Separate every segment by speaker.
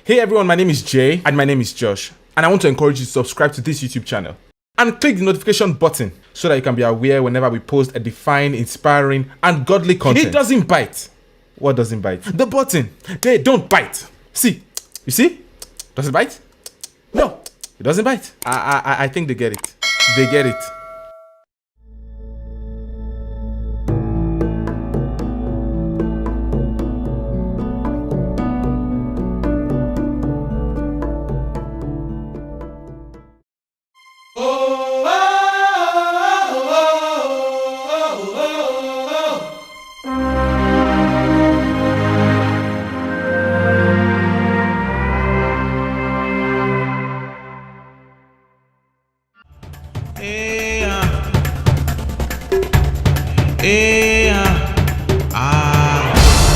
Speaker 1: Hey everyone, my name is Jay and my name is Josh, and I want to encourage you to subscribe to this YouTube channel and click the notification button so that you can be aware whenever we post a defined, inspiring and godly content. It doesn't bite. What doesn't bite? The button. They don't bite. See? You see? Does it bite? No, it doesn't bite. I think they get it. They get it.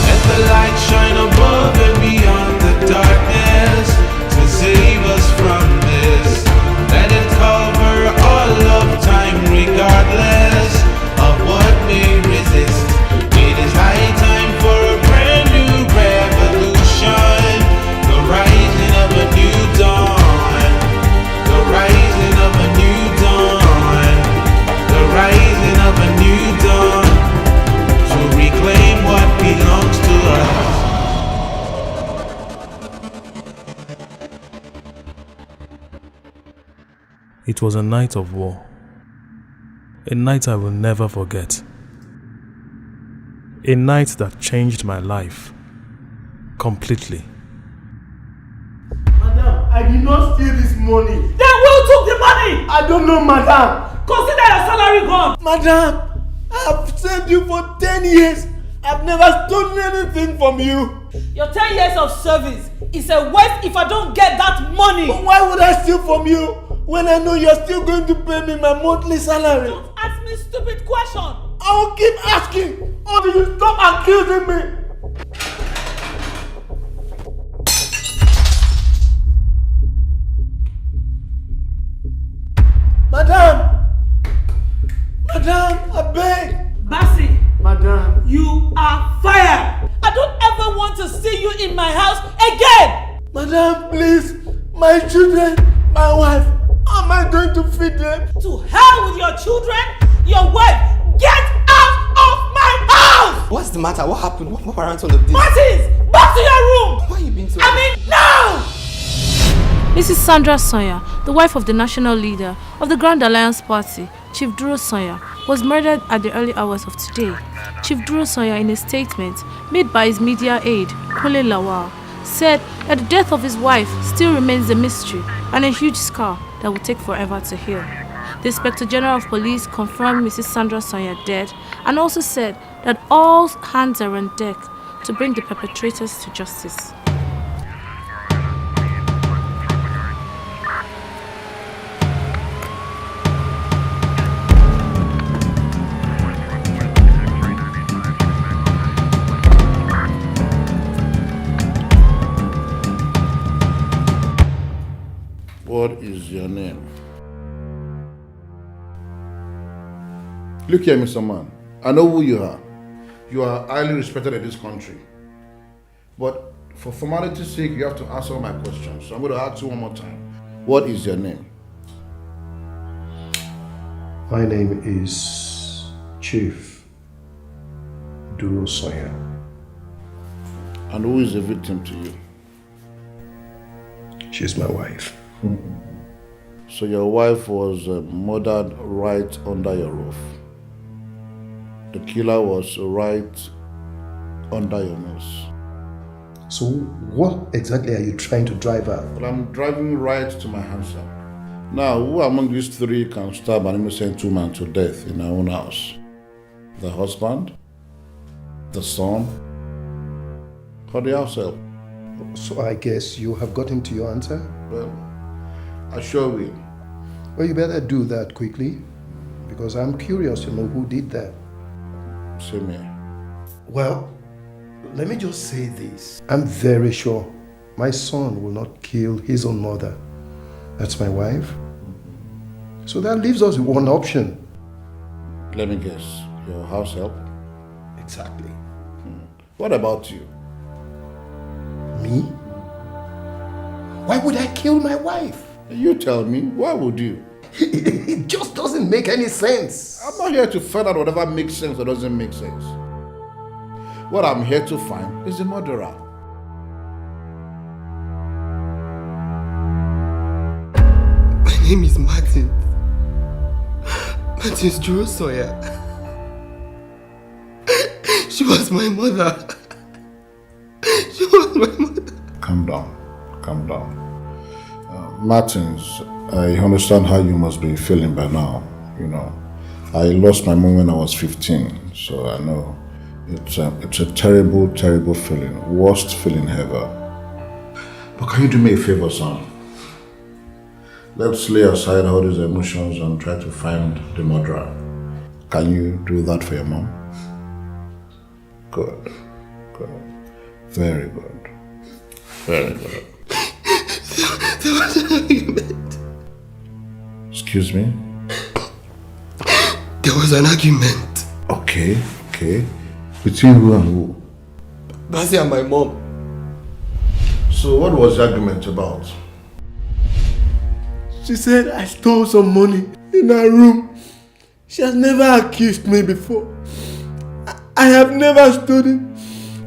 Speaker 2: Let the light shine above and beyond the darkness to save us from this. Let it cover all of time regardless of what may resist. It is high time for a brand new revolution, the rising of a new dawn, the rising of a new dawn, the rising of a new dawn, to reclaim what belongs to us.
Speaker 3: It was a night of war, a night I will never forget, a night that changed my life completely.
Speaker 4: Madam, I did not steal this money.
Speaker 5: Then who took the money?
Speaker 4: I don't know, madam.
Speaker 5: Consider your salary gone.
Speaker 4: Madam, I've served you for 10 years. I've never stolen anything from you.
Speaker 5: Your 10 years of service is a waste if I don't get that money.
Speaker 4: But why would I steal from you when I know you're still going to pay me my monthly salary?
Speaker 5: Don't ask me stupid question.
Speaker 4: I will keep asking until you stop accusing me. Madam! Madam, I beg!
Speaker 5: Basi,
Speaker 4: Madam!
Speaker 5: you are fired. I don't ever want to see you in my house again.
Speaker 4: Madam, please! My children, my wife, how am I going to feed them?
Speaker 5: To hell with your children, your wife. Get out of my house.
Speaker 6: What's the matter? What happened? What warrants all of this?
Speaker 5: Martins, back to your room.
Speaker 6: Why are you being so...
Speaker 5: I mean, now!
Speaker 7: Mrs. Sandra Sawyer, the wife of the national leader of the Grand Alliance Party, Chief Duro Sawyer, was murdered at the early hours of today. Chief Duro Sawyer, in a statement made by his media aide, Kole Lawal, said that the death of his wife still remains a mystery and a huge scar that will take forever to heal. The Inspector General of Police confirmed Mrs. Sandra Sawyer dead and also said that all hands are on deck to bring the perpetrators to justice.
Speaker 8: What is your name? Look here, Mr. Man. I know who you are. You are highly respected in this country. But for formality's sake, you have to answer my questions. So I'm going to ask you one more time. What is your name?
Speaker 9: My name is Chief Duro Sawyer.
Speaker 8: And who is the victim to you?
Speaker 9: She's my wife.
Speaker 8: So your wife was murdered right under your roof. The killer was right under your nose.
Speaker 9: So what exactly are you trying to drive at?
Speaker 8: Well, I'm driving right to my answer. Now, who among these three can stab an innocent woman to death in her own house? The husband, the son, or the house help?
Speaker 9: So I guess you have gotten to your answer?
Speaker 8: Well, I sure will.
Speaker 9: Well, you better do that quickly, because I'm curious to know who did that.
Speaker 8: Same here.
Speaker 9: Well, let me just say this. I'm very sure my son will not kill his own mother. That's my wife. So that leaves us with one option.
Speaker 8: Let me guess. Your house help?
Speaker 9: Exactly.
Speaker 8: What about you?
Speaker 9: Me? Why would I kill my wife?
Speaker 8: You tell me, why would you?
Speaker 9: It just doesn't make any sense.
Speaker 8: I'm not here to find out whatever makes sense or doesn't make sense. What I'm here to find is the murderer.
Speaker 6: My name is Martin. Martin's Drew Sawyer. She was my mother. She was my mother.
Speaker 8: Calm down. Calm down. Martins, I understand how you must be feeling by now. You know, I lost my mom when I was 15, so I know it's a terrible, terrible feeling. Worst feeling ever. But can you do me a favor, son? Let's lay aside all these emotions and try to find the murderer. Can you do that for your mom? Good. Good. Very good. Very good.
Speaker 6: There was an argument.
Speaker 8: Excuse me?
Speaker 6: There was an argument.
Speaker 8: Okay. Between who and who?
Speaker 6: Bassey and my mom.
Speaker 8: So what was the argument about?
Speaker 4: She said I stole some money in her room. She has never accused me before. I have never stolen.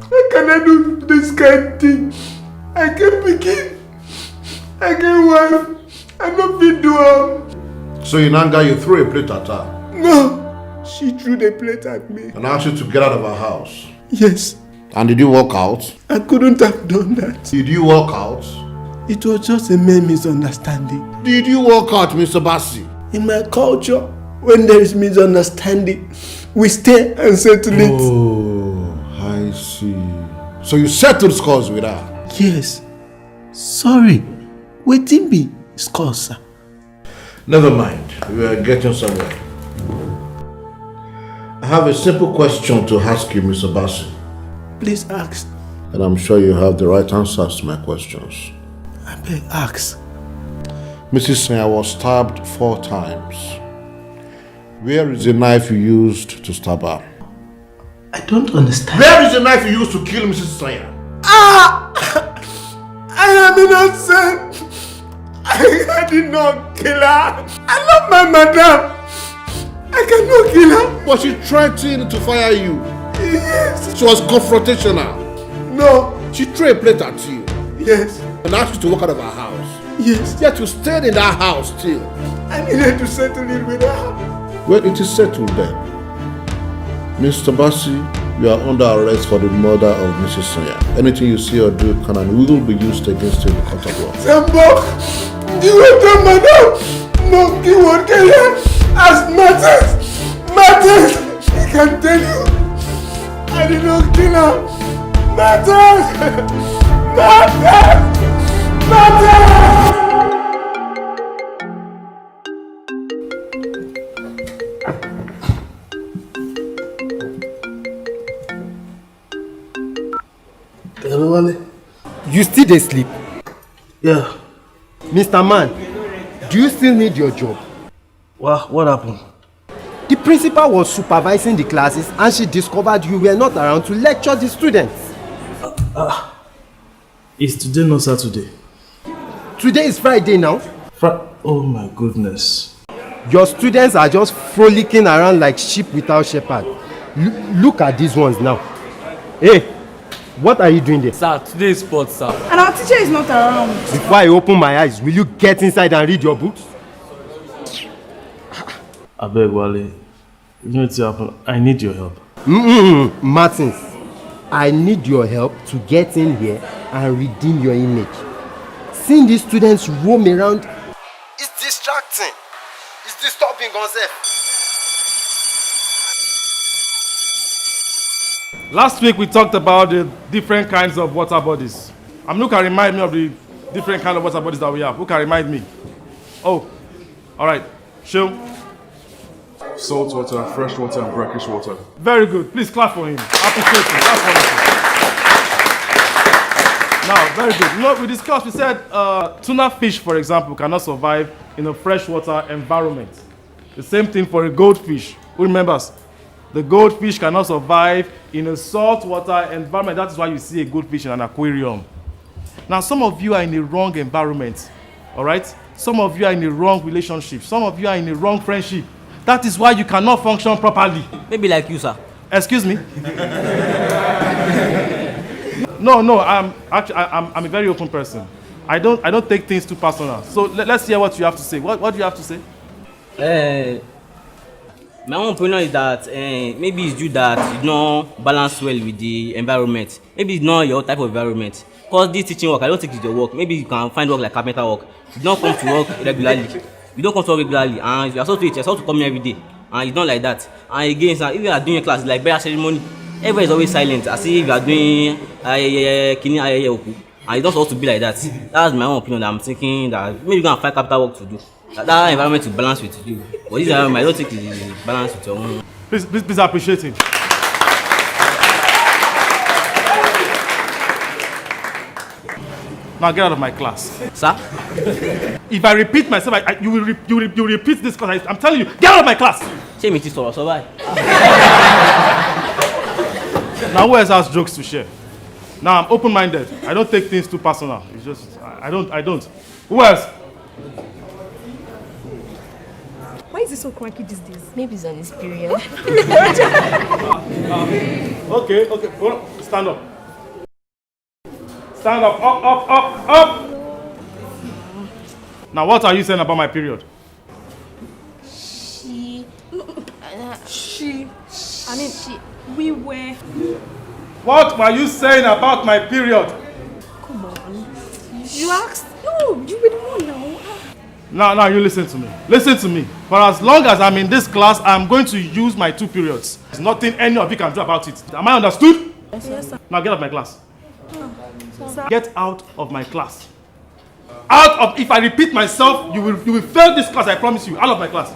Speaker 4: How can I do this kind of thing? I can begin. I can wife. I don't feel do her.
Speaker 8: So in anger you threw a plate at her?
Speaker 4: No. She threw the plate at me.
Speaker 8: And asked you to get out of her house?
Speaker 4: Yes.
Speaker 8: And did you walk out?
Speaker 4: I couldn't have done that.
Speaker 8: Did you walk out?
Speaker 4: It was just a mere misunderstanding.
Speaker 8: Did you walk out, Mr. Bassey?
Speaker 4: In my culture, when there is misunderstanding, we stay and settle it.
Speaker 8: Oh, I see. So you settled scores with her?
Speaker 4: Yes. Sorry. Waiting be scores, sir.
Speaker 8: Never mind. We are getting somewhere. I have a simple question to ask you, Mr. Bassey.
Speaker 4: Please ask.
Speaker 8: And I'm sure you have the right answers to my questions.
Speaker 4: I beg, ask.
Speaker 8: Mrs. Sanya was stabbed 4 times. Where is the knife you used to stab her?
Speaker 4: I don't understand.
Speaker 8: Where is the knife you used to kill Mrs. Sanya?
Speaker 4: I am innocent. I did not kill her. I love my madam. I cannot kill her.
Speaker 8: But she threatened to fire you.
Speaker 4: Yes.
Speaker 8: She was confrontational.
Speaker 4: No.
Speaker 8: She threw a plate at you.
Speaker 4: Yes.
Speaker 8: And asked you to walk out of her house.
Speaker 4: Yes.
Speaker 8: Yet you stayed in that house still.
Speaker 4: I needed to settle it with her.
Speaker 8: Well, it is settled then. Mr. Bassey, you are under arrest for the murder of Mrs. Sanya. Anything you see or do can and will be used against you in the court of law.
Speaker 4: Sambo, you will tell madam. No, you won't kill her. As Martin, he can tell you. I did not kill her. Martin!
Speaker 6: You still dey sleep?
Speaker 4: Yeah.
Speaker 6: Mr. Man, do you still need your job?
Speaker 4: What happened?
Speaker 6: The principal was supervising the classes and she discovered you were not around to lecture the students.
Speaker 3: Is today not Saturday?
Speaker 6: Today is Friday now.
Speaker 3: Oh my goodness.
Speaker 6: Your students are just frolicking around like sheep without shepherd. Look at these ones now. Hey, what are you doing there?
Speaker 10: Sir, today is sports, sir.
Speaker 5: And our teacher is not around.
Speaker 6: Before I open my eyes, will you get inside and read your books?
Speaker 3: I beg, Wale. You know what's happened? I need your help.
Speaker 6: Martins, I need your help to get in here and redeem your image. Seeing these students roam around is distracting. It's disturbing concept.
Speaker 11: Last week we talked about the different kinds of water bodies. Who can remind me of the different kind of water bodies that we have? Who can remind me? Oh, all right. Show.
Speaker 12: Salt water, fresh water, and brackish water.
Speaker 11: Very good. Please clap for him. Appreciate him. That's wonderful. Now, very good. You know, we discussed, we said tuna fish, for example, cannot survive in a freshwater environment. The same thing for a goldfish. Who remembers? The goldfish cannot survive in a saltwater environment. That is why you see a goldfish in an aquarium. Now, some of you are in the wrong environment, all right? Some of you are in the wrong relationship. Some of you are in the wrong friendship. That is why you cannot function properly.
Speaker 10: Maybe like you, sir.
Speaker 11: Excuse me? No, I'm a very open person. I don't take things too personal. So let's hear what you have to say. What do you have to say?
Speaker 10: My own opinion is that maybe it's you that you don't balance well with the environment. Maybe it's not your type of environment. Because this teaching work, I don't think it's your work. Maybe you can find work like carpenter work. You don't come to work regularly. You don't come to work regularly, and you're supposed to come here every day. And it's not like that. And again, sir, if you are doing a class like burial ceremony, everybody is always silent. As if you are doing kini oku. And it's not supposed to be like that. That's my own opinion. That I'm thinking that maybe you can find capital work to do. That environment to balance with you. But this environment, I don't think it's balance with your own.
Speaker 11: Please appreciate him. Now get out of my class.
Speaker 10: Sir?
Speaker 11: If I repeat myself, you will repeat this because I'm telling you, get out of my class!
Speaker 10: Say me to survive.
Speaker 11: Now who else has jokes to share? Now I'm open-minded. I don't take things too personal. It's just, I don't. Who else?
Speaker 13: Why is he so cranky these days?
Speaker 14: Maybe it's on his period.
Speaker 11: Okay. Go on. Stand up. Stand up. Up. Now what are you saying about my period?
Speaker 13: We were.
Speaker 11: What were you saying about my period?
Speaker 13: Come on. You asked. No, you were the one now.
Speaker 11: Now you listen to me. Listen to me. For as long as I'm in this class, I'm going to use my 2 periods. There's nothing any of you can do about it. Am I understood?
Speaker 13: Yes, sir.
Speaker 11: Now get out of my class.
Speaker 13: Sir.
Speaker 11: Get out of my class. If I repeat myself, you will fail this class, I promise you. Out of my class.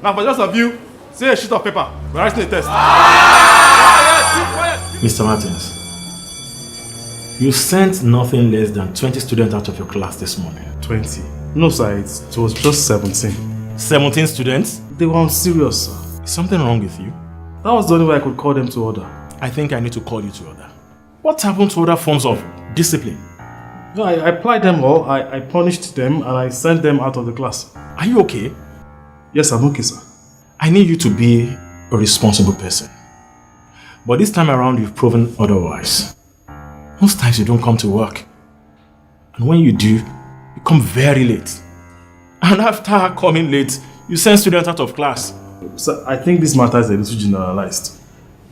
Speaker 11: Now for the rest of you, say a sheet of paper. We're writing a test.
Speaker 15: Mr. Martins, you sent nothing less than 20 students out of your class this morning.
Speaker 11: 20? No, sir. It was just 17.
Speaker 15: 17 students?
Speaker 11: They were unserious, sir.
Speaker 15: Is something wrong with you?
Speaker 11: That was the only way I could call them to order.
Speaker 15: I think I need to call you to order. What happened to other forms of discipline?
Speaker 11: No, I applied them all. I punished them and I sent them out of the class.
Speaker 15: Are you okay?
Speaker 11: Yes, I'm okay, sir.
Speaker 15: I need you to be a responsible person. But this time around, you've proven otherwise. Most times you don't come to work. And when you do, you come very late. And after coming late, you send students out of class.
Speaker 11: Sir, I think this matter is a little generalized.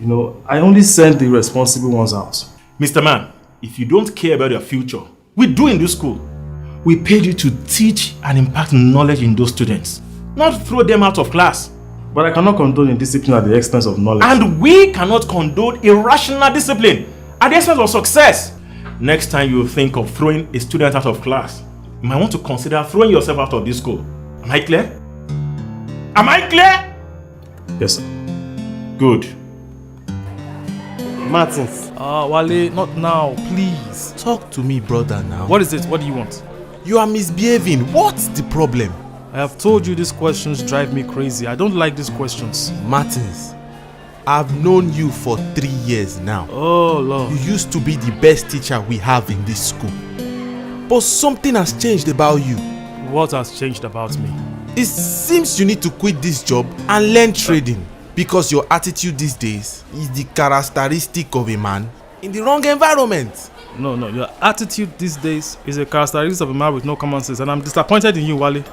Speaker 11: You know, I only send the responsible ones out.
Speaker 15: Mr. Man, if you don't care about your future, we do in this school. We paid you to teach and impart knowledge in those students, not throw them out of class.
Speaker 11: But I cannot condone indiscipline at the expense of knowledge.
Speaker 15: And we cannot condone irrational discipline at the expense of success. Next time you think of throwing a student out of class, you might want to consider throwing yourself out of this school. Am I clear? Am I clear?
Speaker 11: Yes, sir.
Speaker 15: Good.
Speaker 6: Martins.
Speaker 3: Wale, not now, please.
Speaker 1: Talk to me, brother, now.
Speaker 3: What is it? What do you want?
Speaker 1: You are misbehaving. What's the problem?
Speaker 3: I have told you these questions drive me crazy. I don't like these questions.
Speaker 1: Martins, I've known you for 3 years now.
Speaker 3: Oh, Lord.
Speaker 1: You used to be the best teacher we have in this school. But something has changed about you.
Speaker 3: What has changed about me?
Speaker 1: It seems you need to quit this job and learn trading. Because your attitude these days is the characteristic of a man in the wrong environment.
Speaker 3: No, your attitude these days is a characteristic of a man with no common sense, and I'm disappointed in you, Wale.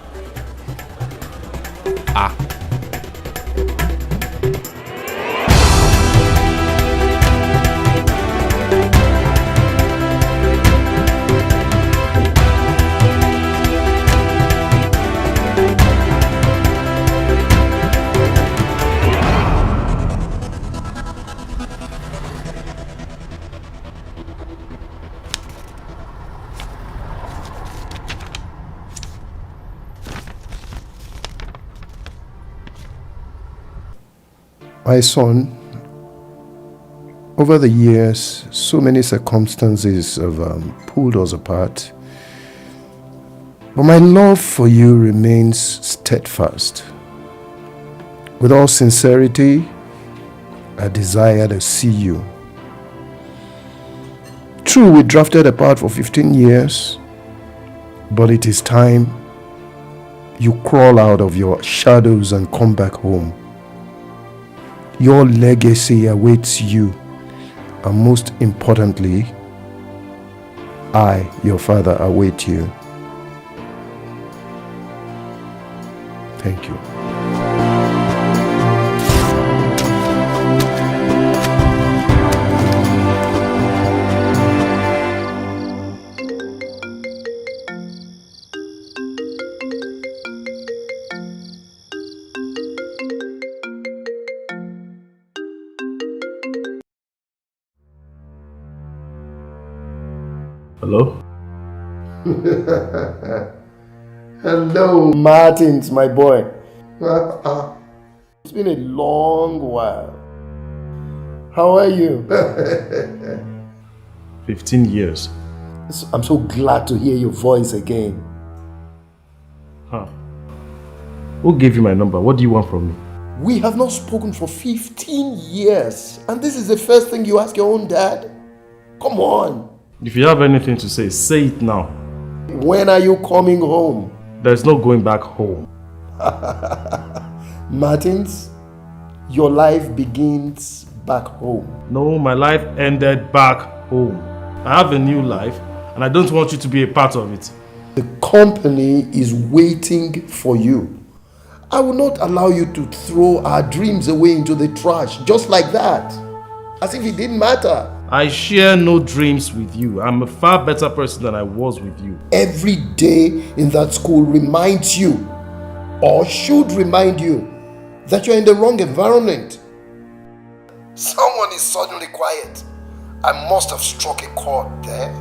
Speaker 9: My son, over the years, so many circumstances have pulled us apart. But my love for you remains steadfast. With all sincerity, I desire to see you. True, we drafted apart for 15 years, but it is time you crawl out of your shadows and come back home. Your legacy awaits you, and most importantly, I, your father, await you. Thank you.
Speaker 15: Hello?
Speaker 9: Hello, Martins, my boy. It's been a long while. How are you?
Speaker 15: 15 years.
Speaker 9: I'm so glad to hear your voice again.
Speaker 15: Huh. Who gave you my number? What do you want from me?
Speaker 9: We have not spoken for 15 years, and this is the first thing you ask your own dad? Come on.
Speaker 15: If you have anything to say it now.
Speaker 9: When are you coming home?
Speaker 15: There's no going back home.
Speaker 9: Martins, your life begins back home.
Speaker 15: No, my life ended back home. I have a new life, and I don't want you to be a part of it.
Speaker 9: The company is waiting for you. I will not allow you to throw our dreams away into the trash just like that, as if it didn't matter.
Speaker 15: I share no dreams with you. I'm a far better person than I was with you.
Speaker 9: Every day in that school reminds you, or should remind you, that you're in the wrong environment. Someone is suddenly quiet. I must have struck a chord there.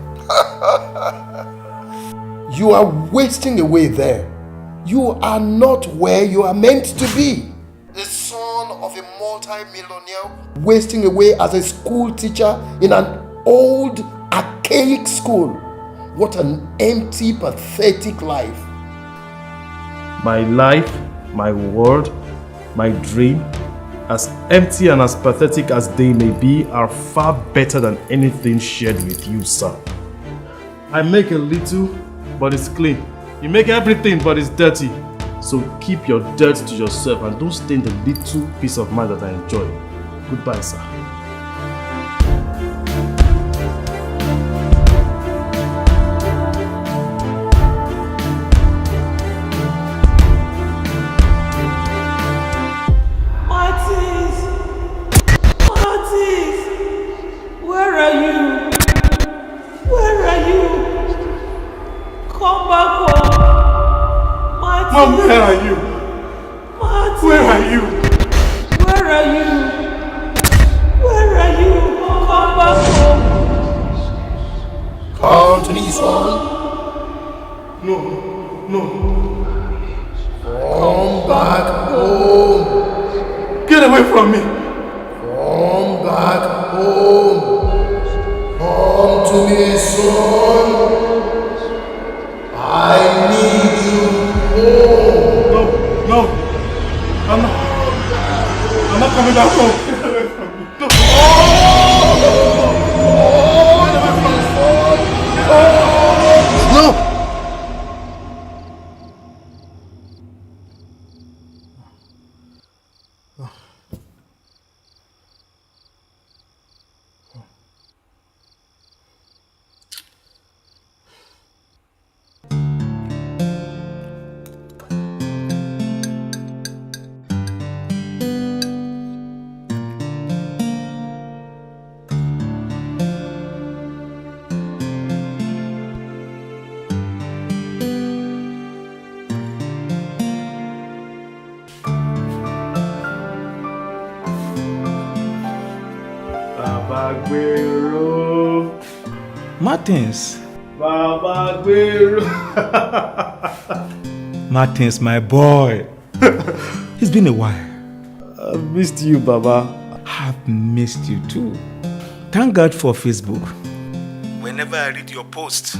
Speaker 9: You are wasting away there. You are not where you are meant to be. The son of a multi-millionaire wasting away as a school teacher in an old, archaic school. What an empty, pathetic life.
Speaker 15: My life, my world, my dream, as empty and as pathetic as they may be, are far better than anything shared with you, sir. I make a little, but it's clean. You make everything, but it's dirty. So keep your dirt to yourself and don't stain the little peace of mind that I enjoy. Goodbye, sir.
Speaker 5: Where are you? Where are you? Come back home. Martins.
Speaker 11: Mom, where are you?
Speaker 5: Martins.
Speaker 11: Where are you?
Speaker 5: Where are you? Where are you? Come back home.
Speaker 9: Come to me, son.
Speaker 11: No.
Speaker 9: Come back home.
Speaker 11: Get away from me.
Speaker 9: Come back home. Come to me, son. I need you home.
Speaker 11: No. I'm not coming back home. Get away from me. No.
Speaker 9: No.
Speaker 14: Martins.
Speaker 11: Baba Guero.
Speaker 14: Martins, my boy. It's been a while.
Speaker 11: I've missed you, Baba.
Speaker 14: I've missed you too. Thank God for Facebook. Whenever I read your post,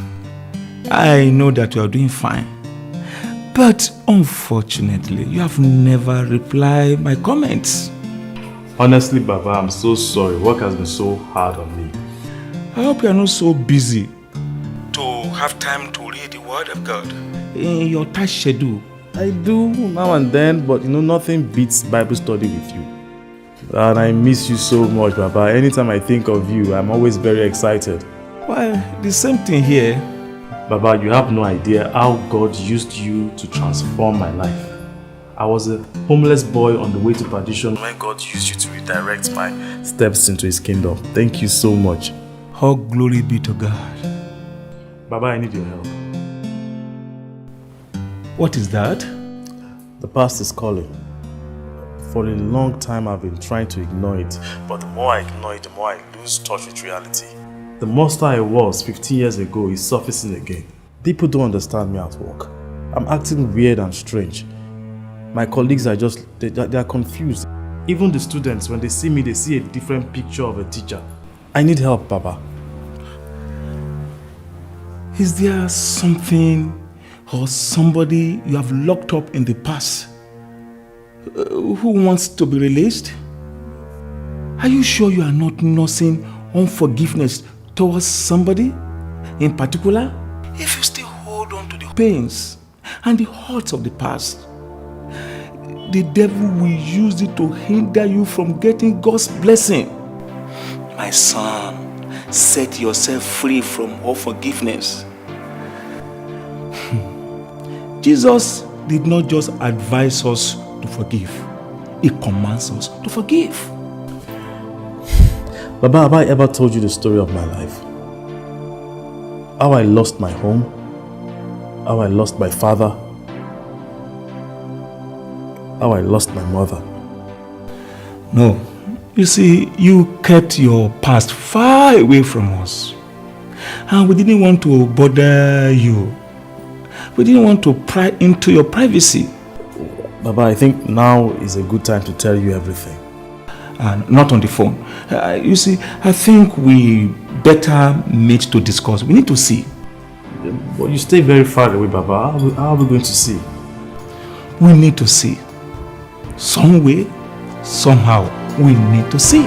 Speaker 14: I know that you are doing fine. But unfortunately, you have never replied my comments.
Speaker 15: Honestly, Baba, I'm so sorry. Work has been so hard on me.
Speaker 14: I hope you are not so busy to have time to read the Word of God in your tight schedule.
Speaker 11: I do now and then, but nothing beats Bible study with you. And I miss you so much, Baba. Anytime I think of you, I'm always very excited.
Speaker 14: Well, the same thing here.
Speaker 11: Baba, you have no idea how God used you to transform my life. I was a homeless boy on the way to perdition when God used you to redirect my steps into His kingdom. Thank you so much.
Speaker 14: All glory be to God.
Speaker 11: Baba, I need your help.
Speaker 14: What is that?
Speaker 11: The past is calling. For a long time I've been trying to ignore it, but the more I ignore it, the more I lose touch with reality. The monster I was 15 years ago is surfacing again. People don't understand me at work. I'm acting weird and strange. My colleagues are they are confused. Even the students, when they see me, they see a different picture of a teacher. I need help, Baba.
Speaker 14: Is there something or somebody you have locked up in the past who wants to be released? Are you sure you are not nursing unforgiveness towards somebody in particular? If you still hold on to the pains and the hurts of the past, the devil will use it to hinder you from getting God's blessing. My son, set yourself free from unforgiveness. Jesus did not just advise us to forgive. He commands us to forgive.
Speaker 11: Baba, have I ever told you the story of my life? How I lost my home, how I lost my father, how I lost my mother.
Speaker 14: No. You see, you kept your past far away from us. And we didn't want to bother you. We didn't want to pry into your privacy.
Speaker 11: Baba, I think now is a good time to tell you everything.
Speaker 14: And not on the phone. You see, I think we better meet to discuss. We need to see.
Speaker 11: But you stay very far away, Baba. How are we going to see?
Speaker 14: We need to see. Some way, somehow, we need to see.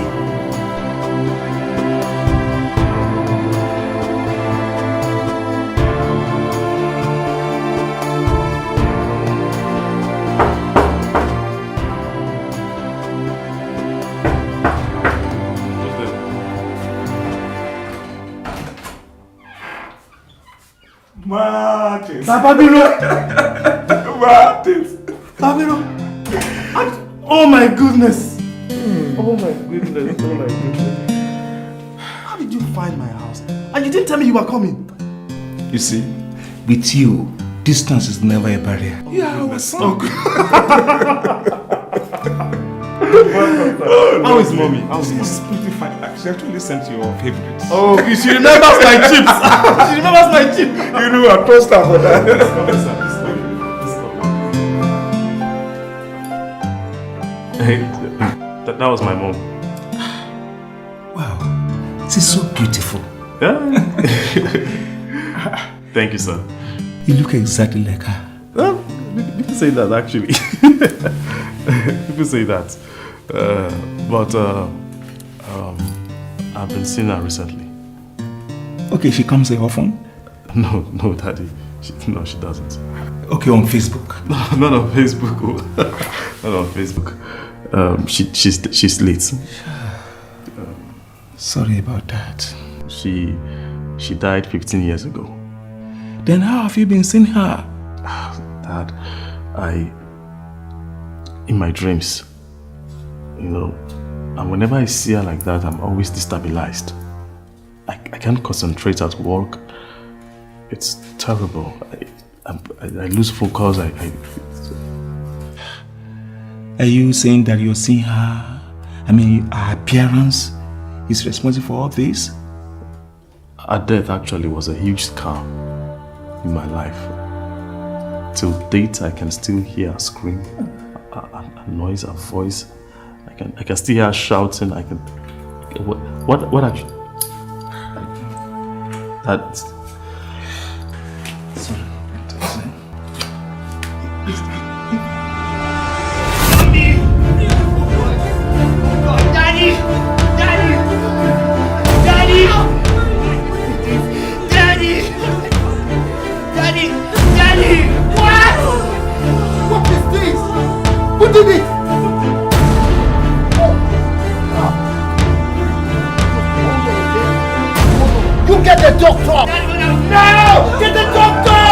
Speaker 11: Martins!
Speaker 4: Oh my goodness! Oh my goodness, oh my goodness. How did you find my house? And you didn't tell me you were coming.
Speaker 14: You see, with you, distance is never a barrier.
Speaker 4: Yeah, I was
Speaker 14: so
Speaker 4: good.
Speaker 11: How is mommy? How's mommy?
Speaker 14: She's pretty fine. She actually sent you your favorite.
Speaker 4: Oh, she remembers my chips. She remembers my chips.
Speaker 14: You know, I trust her for that.
Speaker 11: Hey, that was my mom.
Speaker 14: Wow, she's so beautiful.
Speaker 11: Yeah. Thank you, sir.
Speaker 14: You look exactly like her.
Speaker 11: People say that actually. People say that. But I've been seeing her recently.
Speaker 14: Okay, she comes here often?
Speaker 11: No, Daddy. She doesn't.
Speaker 14: Okay, on Facebook?
Speaker 11: Not on Facebook. Not on Facebook. She's late.
Speaker 14: Sorry about that.
Speaker 11: She died 15 years ago.
Speaker 14: Then how have you been seeing her?
Speaker 11: Dad, in my dreams, and whenever I see her like that, I'm always destabilized. I can't concentrate at work. It's terrible. I lose focus.
Speaker 14: Are you saying that you're seeing her? I mean, her appearance is responsible for all this?
Speaker 11: Her death actually was a huge scar in my life. Till date, I can still hear her scream, her noise, her voice. I can still hear her shouting. I can. What are you? That.
Speaker 14: Sorry.
Speaker 5: Daddy!
Speaker 6: Daddy! Daddy! Daddy! What? What is this? Who did it? You get the doctor! No! Get the doctor!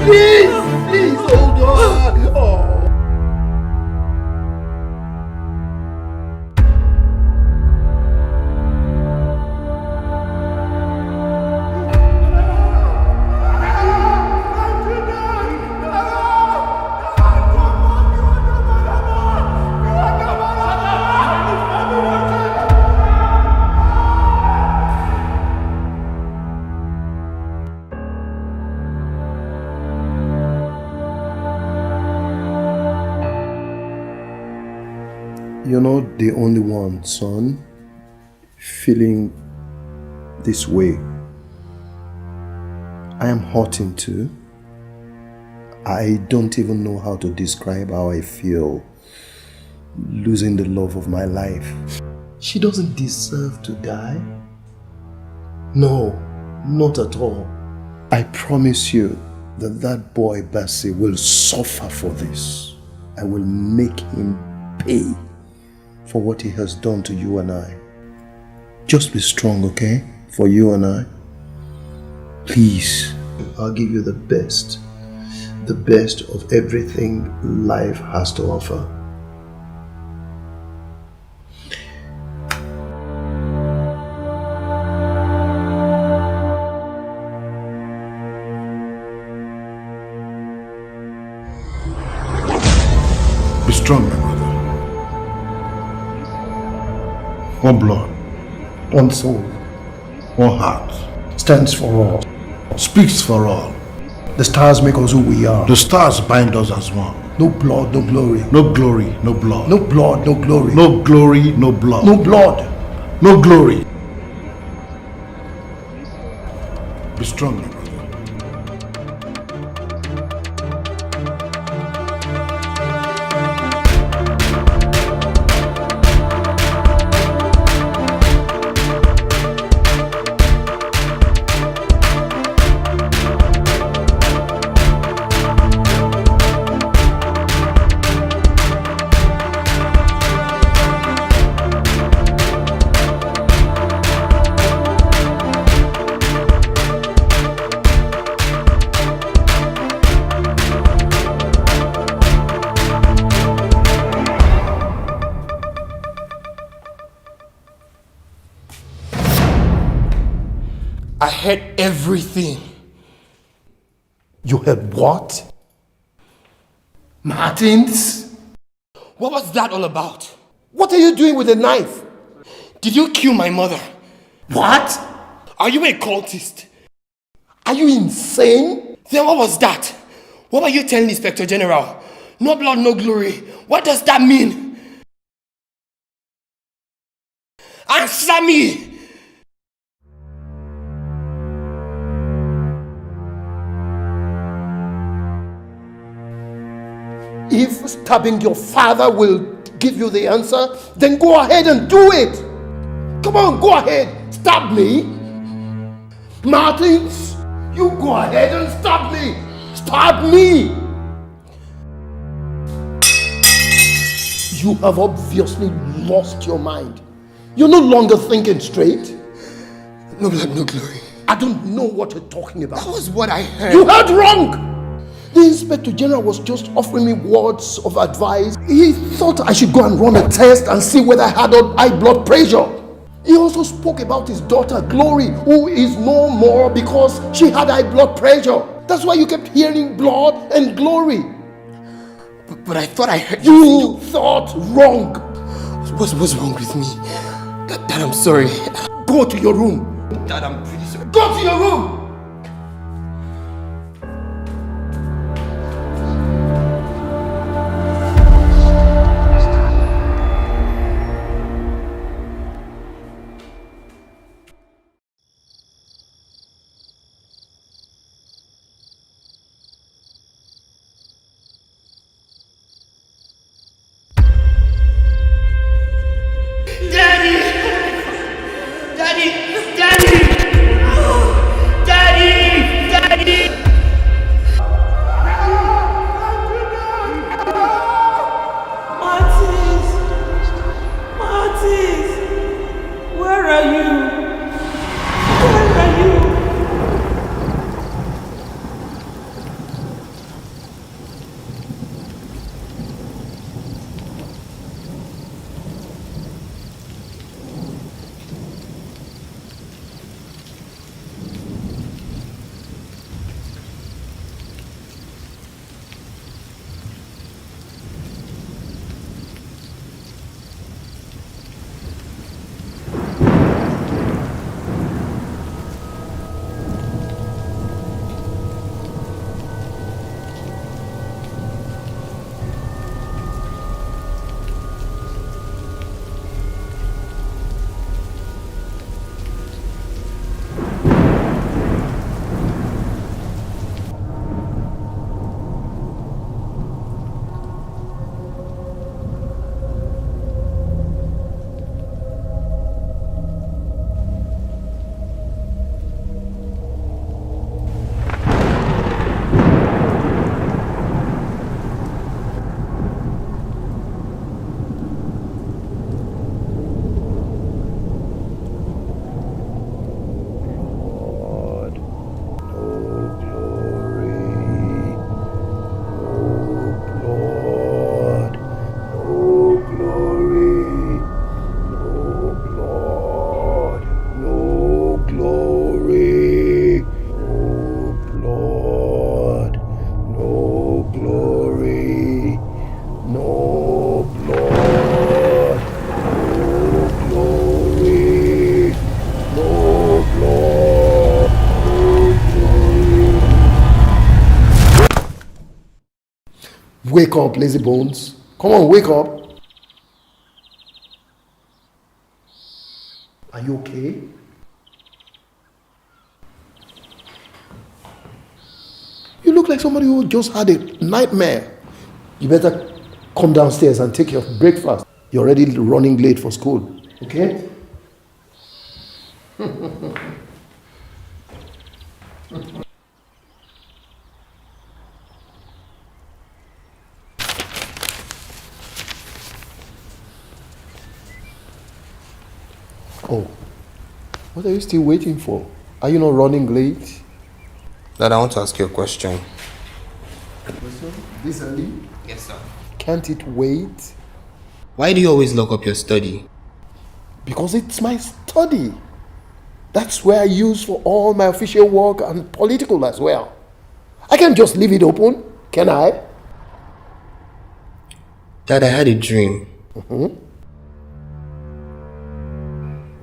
Speaker 6: Please! Please hold on! Oh.
Speaker 9: You're not the only one, son, feeling this way. I am hurting too. I don't even know how to describe how I feel losing the love of my life. She doesn't deserve to die. No, not at all. I promise you that that boy Bassi will suffer for this. I will make him pay for what he has done to you and I. Just be strong, okay? For you and I. Please, I'll give you the best of everything life has to offer.
Speaker 8: Be strong, my brother. One blood,
Speaker 9: One soul
Speaker 8: one heart,
Speaker 9: stands for all.
Speaker 8: speaks for all.
Speaker 9: The stars make us who we are.
Speaker 8: The stars bind us as one.
Speaker 9: No blood, no glory.
Speaker 8: No glory, no blood.
Speaker 9: No blood, no glory.
Speaker 8: No glory, no blood.
Speaker 9: No blood.
Speaker 8: No glory. Be strong, my brother.
Speaker 6: I heard everything.
Speaker 9: You heard what? Martins?
Speaker 6: What was that all about?
Speaker 9: What are you doing with a knife?
Speaker 6: Did you kill my mother?
Speaker 9: What?
Speaker 6: Are you a cultist?
Speaker 9: Are you insane?
Speaker 6: Then what was that? What were you telling Inspector General? No blood, no glory. What does that mean? Answer me!
Speaker 9: If stabbing your father will give you the answer, then go ahead and do it. Come on, go ahead. Stab me. Martins, you go ahead and stab me. Stab me. You have obviously lost your mind. You're no longer thinking straight.
Speaker 6: No blood, no glory.
Speaker 9: I don't know what you're talking about.
Speaker 6: That was what I heard.
Speaker 9: You heard wrong. The Inspector General was just offering me words of advice. He thought I should go and run a test and see whether I had high blood pressure. He also spoke about his daughter Glory, who is no more because she had high blood pressure. That's why you kept hearing blood and glory.
Speaker 6: But I thought I heard
Speaker 9: you thought wrong.
Speaker 6: What's wrong with me? Dad, I'm sorry.
Speaker 9: Go to your room.
Speaker 6: Dad, I'm really sorry.
Speaker 9: Go to your room.
Speaker 6: Daddy!
Speaker 9: Wake up, lazy bones. Come on, wake up. Are you okay? You look like somebody who just had a nightmare. You better come downstairs and take your breakfast. You're already running late for school, okay? Oh, what are you still waiting for? Are you not running late?
Speaker 16: Dad, I want to ask you a question.
Speaker 9: This early?
Speaker 16: Yes, sir.
Speaker 9: Can't it wait?
Speaker 16: Why do you always lock up your study?
Speaker 9: Because it's my study. That's where I use for all my official work and political as well. I can't just leave it open, can I?
Speaker 16: Dad, I had a dream.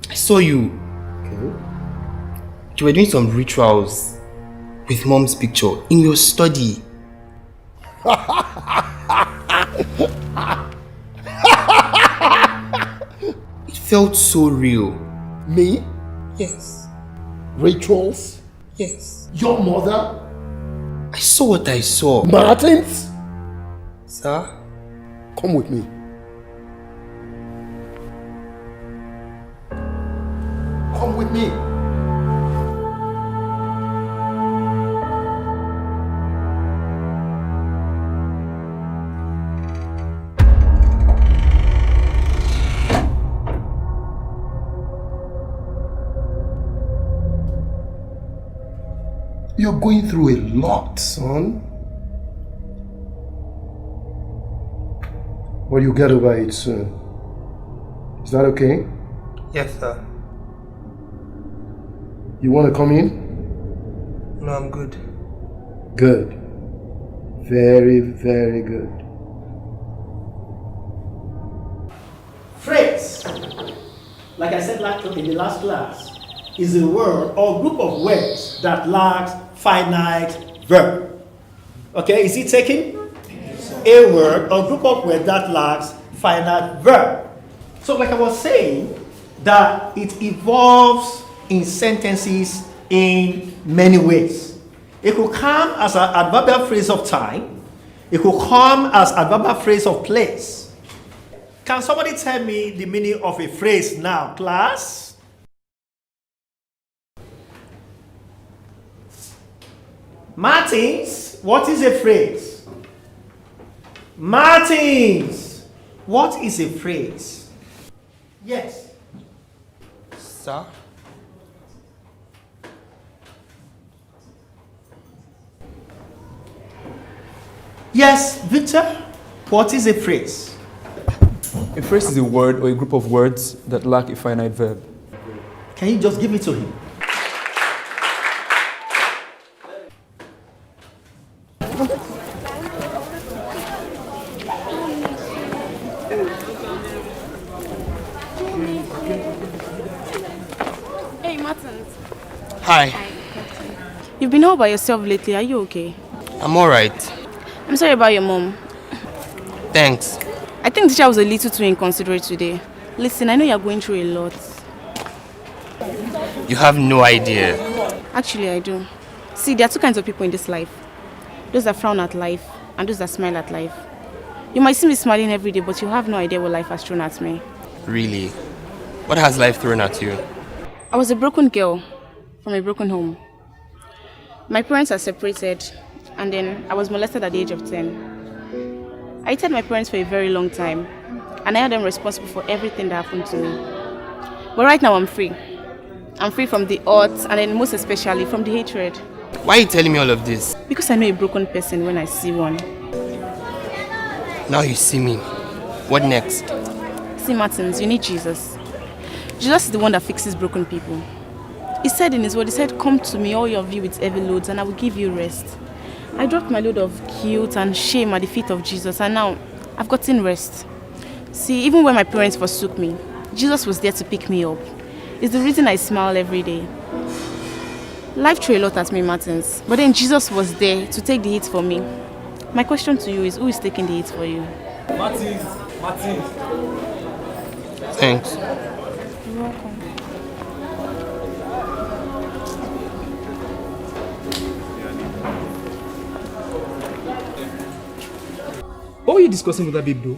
Speaker 16: I saw you. You were doing some rituals with Mom's picture in your study. It felt so real.
Speaker 9: Me?
Speaker 16: Yes.
Speaker 9: Rituals?
Speaker 16: Yes.
Speaker 9: Your mother?
Speaker 16: I saw what I saw.
Speaker 9: Martins?
Speaker 16: Sir?
Speaker 9: Come with me. Come with me. You're going through a lot, son. But you'll get over it soon. Is that okay?
Speaker 16: Yes, sir.
Speaker 9: You want to come in?
Speaker 16: No, I'm good.
Speaker 9: Good. Very, very good.
Speaker 17: Phrase, like I said in the last class, is a word or group of words that lacks finite verb. Okay, is it taken? A word or group of words that lacks finite verb. So like I was saying, that it evolves in sentences in many ways. It could come as an adverbial phrase of time. It could come as adverbial phrase of place. Can somebody tell me the meaning of a phrase now, class? Martins, what is a phrase? Martins, what is a phrase? Yes.
Speaker 16: Sir?
Speaker 17: Yes, Victor, what is a phrase?
Speaker 18: A phrase is a word or a group of words that lack a finite verb.
Speaker 17: Can you just give it to him?
Speaker 13: Hey, Martin.
Speaker 16: Hi.
Speaker 13: You've been all by yourself lately. Are you okay?
Speaker 16: I'm alright.
Speaker 13: I'm sorry about your mom.
Speaker 16: Thanks.
Speaker 13: I think the teacher was a little too inconsiderate today. Listen, I know you're going through a lot.
Speaker 16: You have no idea.
Speaker 13: Actually, I do. See, there are two kinds of people in this life. Those that frown at life and those that smile at life. You might see me smiling every day, but you have no idea what life has thrown at me.
Speaker 16: Really? What has life thrown at you?
Speaker 13: I was a broken girl from a broken home. My parents are separated, and then I was molested at the age of 10. I hated my parents for a very long time, and I held them responsible for everything that happened to me. But right now I'm free. I'm free from the hurt, and then most especially from the hatred.
Speaker 16: Why are you telling me all of this?
Speaker 13: Because I know a broken person when I see one.
Speaker 16: Now you see me. What next?
Speaker 13: See, Martins, you need Jesus. Jesus is the one that fixes broken people. He said in his word, he said, "Come to me, all of you with heavy loads, and I will give you rest." I dropped my load of guilt and shame at the feet of Jesus, and now I've gotten rest. See, even when my parents forsook me, Jesus was there to pick me up. It's the reason I smile every day. Life threw a lot at me, Martins, but then Jesus was there to take the hit for me. My question to you is, who is taking the hit for you?
Speaker 18: Martins.
Speaker 16: Thanks.
Speaker 13: You're welcome.
Speaker 18: What were you discussing with that babe though?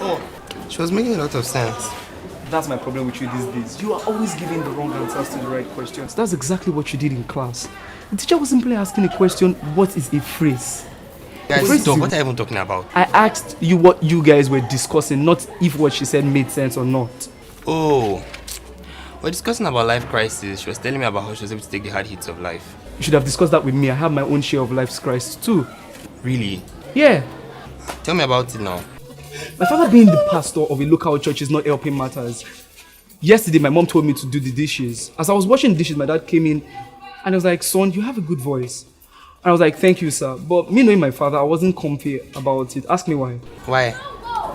Speaker 16: Oh, she was making a lot of sense.
Speaker 18: That's my problem with you these days. You are always giving the wrong answers to the right questions. That's exactly what you did in class. The teacher was simply asking a question, what is a phrase?
Speaker 16: Guys, stop. What are you even talking about?
Speaker 18: I asked you what you guys were discussing, not if what she said made sense or not.
Speaker 16: Oh, we're discussing about life crisis. She was telling me about how she was able to take the hard hits of life.
Speaker 18: You should have discussed that with me. I have my own share of life's crisis too.
Speaker 16: Really?
Speaker 18: Yeah.
Speaker 16: Tell me about it now.
Speaker 18: My father being the pastor of a local church is not helping matters. Yesterday, my mom told me to do the dishes. As I was washing the dishes, my dad came in and he was like, son, you have a good voice. And I was like, thank you, sir. But me knowing my father, I wasn't comfy about it. Ask me why.
Speaker 16: Why?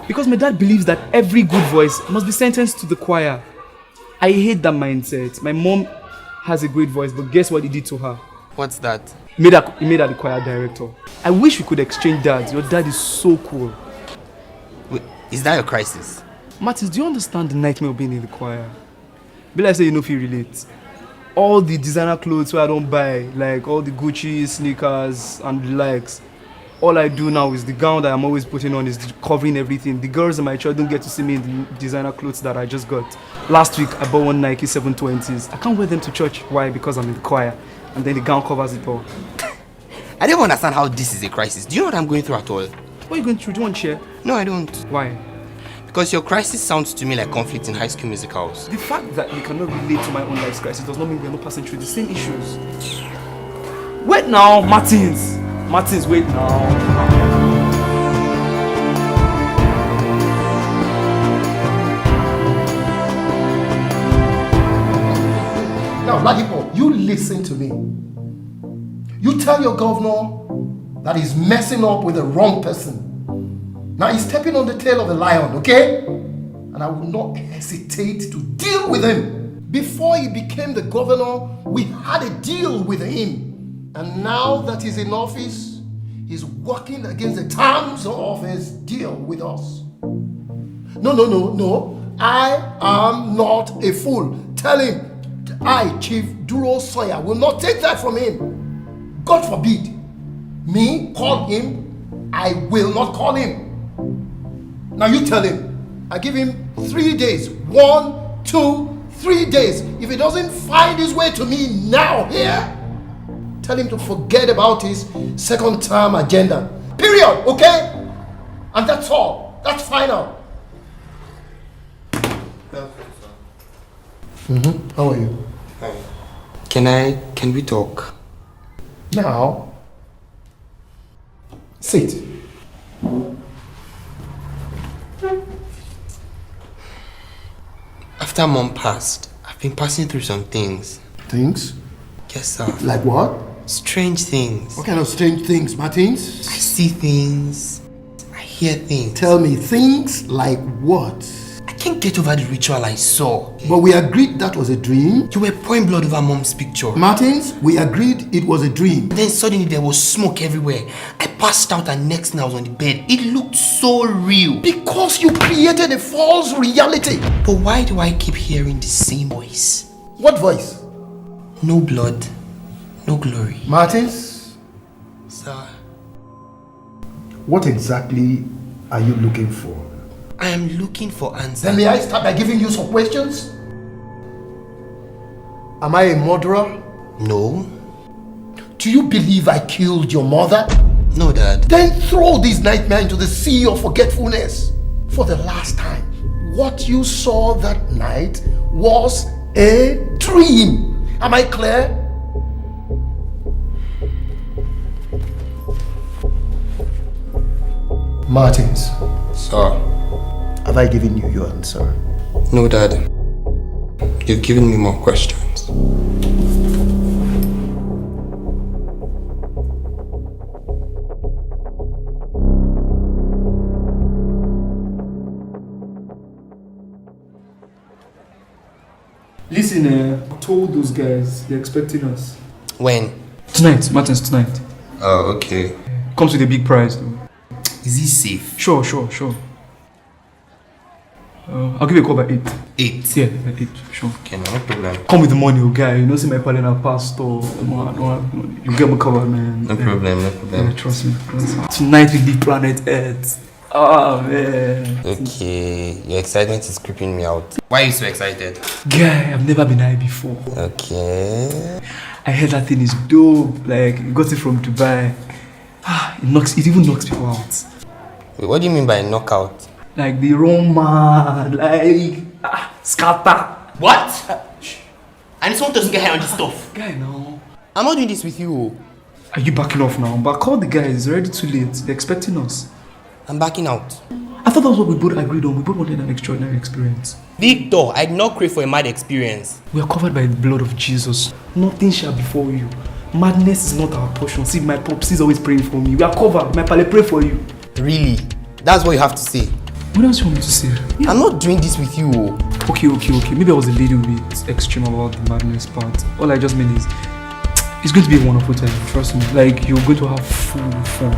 Speaker 18: Because my dad believes that every good voice must be sentenced to the choir. I hate that mindset. My mom has a great voice, but guess what he did to her?
Speaker 16: What's that?
Speaker 18: He made her the choir director. I wish we could exchange dads. Your dad is so cool.
Speaker 16: Wait, is that your crisis?
Speaker 18: Martins, do you understand the nightmare of being in the choir? Be like say you know if you relate. All the designer clothes where I don't buy, like all the Gucci, sneakers and the likes. All I do now is the gown that I'm always putting on is covering everything. The girls in my church don't get to see me in the designer clothes that I just got. Last week I bought one Nike 720s. I can't wear them to church. Why? Because I'm in the choir. And then the gown covers it all.
Speaker 16: I don't understand how this is a crisis. Do you know what I'm going through at all?
Speaker 18: What are you going through? Do you want to share?
Speaker 16: No, I don't.
Speaker 18: Why?
Speaker 16: Because your crisis sounds to me like conflict in High School Musicals.
Speaker 18: The fact that you cannot relate to my own life's crisis does not mean we are not passing through the same issues. Wait now, Martins! Martins, wait now.
Speaker 9: Now, Ladipo, you listen to me. You tell your governor that he's messing up with the wrong person. Now he's stepping on the tail of the lion, okay? And I will not hesitate to deal with him. Before he became the governor, we had a deal with him. And now that he's in office, he's working against the terms of his deal with us. No. I am not a fool. Tell him I, Chief Duro Sawyer, will not take that from him. God forbid. Me call him, I will not call him. Now you tell him. I give him 3 days. 1, 2, 3 days. If he doesn't find his way to me now here, tell him to forget about his second term agenda. Period, okay? And that's all. That's final. How are you?
Speaker 16: Can we talk?
Speaker 9: Now, sit.
Speaker 16: After Mom passed, I've been passing through some things.
Speaker 9: Things?
Speaker 16: Yes, sir.
Speaker 9: Like what?
Speaker 16: Strange things.
Speaker 9: What kind of strange things, Martins?
Speaker 16: I see things. I hear things.
Speaker 9: Tell me, things like what?
Speaker 16: I can't get over the ritual I saw.
Speaker 9: But we agreed that was a dream.
Speaker 16: You were pouring blood over Mom's picture.
Speaker 9: Martins, we agreed it was a dream.
Speaker 16: Then suddenly there was smoke everywhere. I passed out and next thing I was on the bed. It looked so real.
Speaker 9: Because you created a false reality.
Speaker 16: But why do I keep hearing the same voice?
Speaker 9: What voice?
Speaker 16: No blood, no glory.
Speaker 9: Martins?
Speaker 16: Sir?
Speaker 9: What exactly are you looking for?
Speaker 16: I am looking for answers.
Speaker 9: Then may I start by giving you some questions? Am I a murderer?
Speaker 16: No.
Speaker 9: Do you believe I killed your mother?
Speaker 16: No, Dad.
Speaker 9: Then throw this nightmare into the sea of forgetfulness. For the last time, what you saw that night was a dream. Am I clear? Martins.
Speaker 16: Sir.
Speaker 9: Have I given you your answer?
Speaker 16: No, Dad. You've given me more questions.
Speaker 18: Listen, I told those guys they're expecting us.
Speaker 16: When?
Speaker 18: Tonight, Martins, tonight.
Speaker 16: Oh, okay.
Speaker 18: Comes with a big prize though.
Speaker 16: Is he safe?
Speaker 18: Sure. I'll give you a call by 8.
Speaker 16: 8?
Speaker 18: Yeah, by 8, sure.
Speaker 16: Okay, no problem.
Speaker 18: Come with the money, guy. You know, see my pal in a pastor. You get me covered, man.
Speaker 16: No problem.
Speaker 18: Yeah, trust me. Tonight we leave planet Earth. Oh, man.
Speaker 16: Okay, your excitement is creeping me out. Why are you so excited?
Speaker 18: Guy, I've never been high before.
Speaker 16: Okay.
Speaker 18: I heard that thing is dope. Like, you got it from Dubai. It even knocks people out.
Speaker 16: Wait, what do you mean by knockout?
Speaker 18: Like the Roman, like scatter.
Speaker 16: What? And this one doesn't get high on this stuff.
Speaker 18: Guy, no.
Speaker 16: I'm not doing this with you.
Speaker 18: Are you backing off now? But call the guys. It's already too late. They're expecting us.
Speaker 16: I'm backing out.
Speaker 18: I thought that was what we both agreed on. We both wanted an extraordinary experience.
Speaker 16: Victor, I did not crave for a mad experience.
Speaker 18: We are covered by the blood of Jesus. Nothing shall befall you. Madness is not our portion. See, my pops is always praying for me. We are covered. My pale pray for you.
Speaker 16: Really? That's what you have to say?
Speaker 18: What else you want me to say?
Speaker 16: Yeah. I'm not doing this with you.
Speaker 18: Okay. Maybe I was a little bit extreme about the madness part. All I just mean is, it's going to be a wonderful time. Trust me. Like, you're going to have full fun.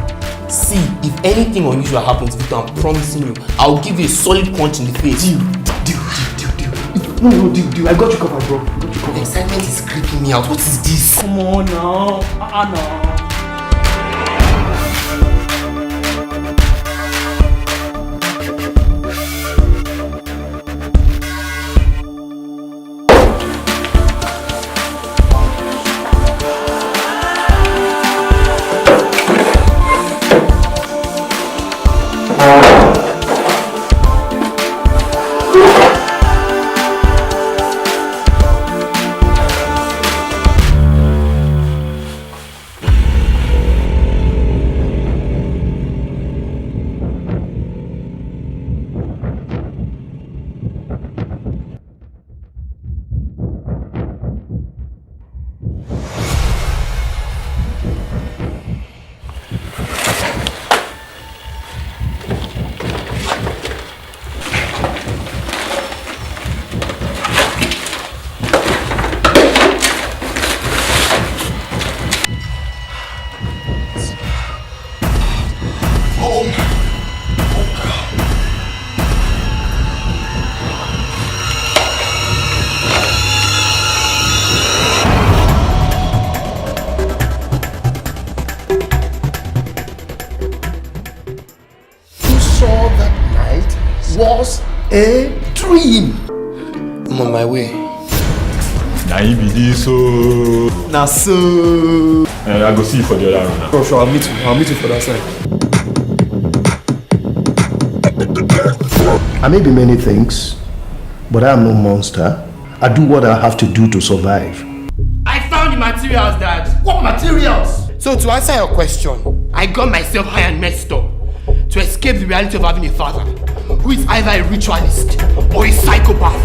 Speaker 16: See, if anything unusual happens, Victor, I'm promising you, I'll give you a solid punch in the face.
Speaker 18: Deal. No, deal. I got you covered, bro.
Speaker 16: The excitement is creeping me out. What is this?
Speaker 18: Come on now. No.
Speaker 9: Was a dream.
Speaker 16: I'm on my way.
Speaker 12: Now you be this so.
Speaker 18: Nah, so.
Speaker 12: I go see you for the other round.
Speaker 18: Sure, I'll meet you for that side.
Speaker 9: I may be many things, but I am no monster. I do what I have to do to survive.
Speaker 16: I found the materials, Dad.
Speaker 9: What materials?
Speaker 16: So to answer your question, I got myself high and messed up to escape the reality of having a father who is either a ritualist or a psychopath.